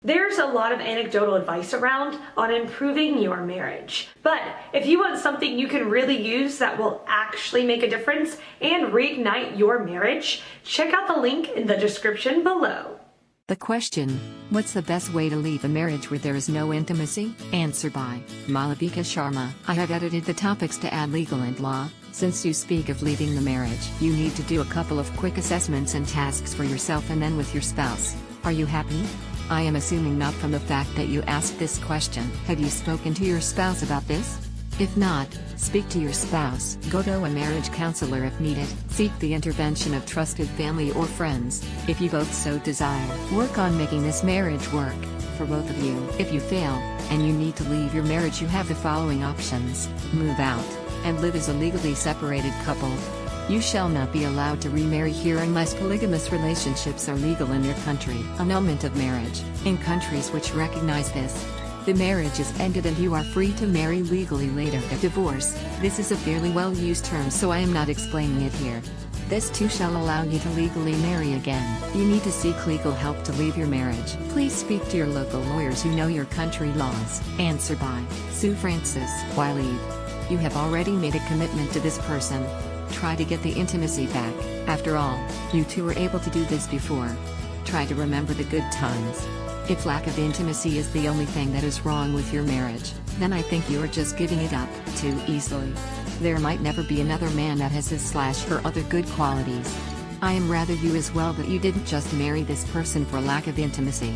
There's a lot of anecdotal advice around on improving your marriage. But if you want something you can really use that will actually make a difference and reignite your marriage, check out the link in the description below. The question, what's the best way to leave a marriage where there is no intimacy? Answer by Malavika Sharma. I have edited the topics to add legal and law. Since you speak of leaving the marriage, you need to do a couple of quick assessments and tasks for yourself and then with your spouse. Are you happy? I am assuming not from the fact that you asked this question. Have you spoken to your spouse about this? If not, speak to your spouse. Go to a marriage counselor if needed. Seek the intervention of trusted family or friends, if you both so desire. Work on making this marriage work, for both of you. If you fail, and you need to leave your marriage, you have the following options. Move out, and live as a legally separated couple. You shall not be allowed to remarry here unless polygamous relationships are legal in your country. Annulment of marriage. In countries which recognize this, the marriage is ended and you are free to marry legally later. A divorce. This is a fairly well-used term, so I am not explaining it here. This too shall allow you to legally marry again. You need to seek legal help to leave your marriage. Please speak to your local lawyers who know your country laws. Answer by Sue Francis. Why leave? You have already made a commitment to this person. Try to get the intimacy back. After all, you two were able to do this before. Try to remember the good times. If lack of intimacy is the only thing that is wrong with your marriage, then I think you are just giving it up too easily. There might never be another man that has his/her other good qualities. I am rather you as well, that you didn't just marry this person for lack of intimacy.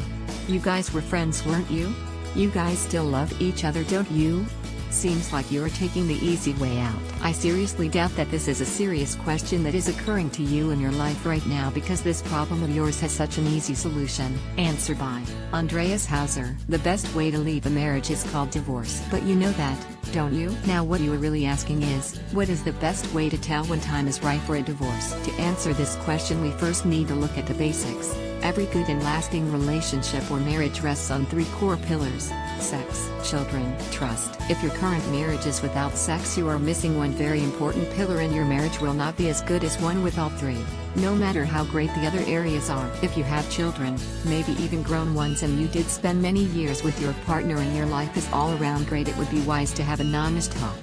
You guys were friends, weren't you? You guys still love each other, don't you? Seems like you're taking the easy way out. I seriously doubt that this is a serious question that is occurring to you in your life right now, because this problem of yours has such an easy solution. Answer by Andreas Hauser. The best way to leave a marriage is called divorce. But you know that, don't you? Now what you are really asking is, what is the best way to tell when time is right for a divorce? To answer this question, we first need to look at the basics. Every good and lasting relationship or marriage rests on three core pillars: sex, children, trust. If your current marriage is without sex, you are missing one very important pillar, and your marriage will not be as good as one with all three, no matter how great the other areas are. If you have children, maybe even grown ones, and you did spend many years with your partner and your life is all around great, it would be wise to have an honest talk.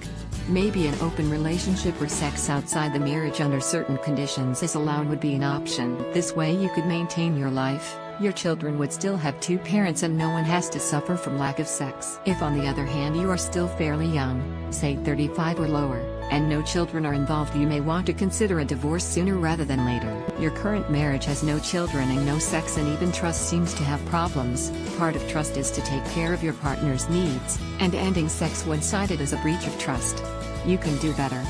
Maybe an open relationship where sex outside the marriage under certain conditions is allowed would be an option. This way you could maintain your life, your children would still have two parents, and no one has to suffer from lack of sex. If on the other hand you are still fairly young, say 35 or lower, and no children are involved, you may want to consider a divorce sooner rather than later. Your current marriage has no children and no sex, and even trust seems to have problems. Part of trust is to take care of your partner's needs, and ending sex one-sided is a breach of trust. You can do better.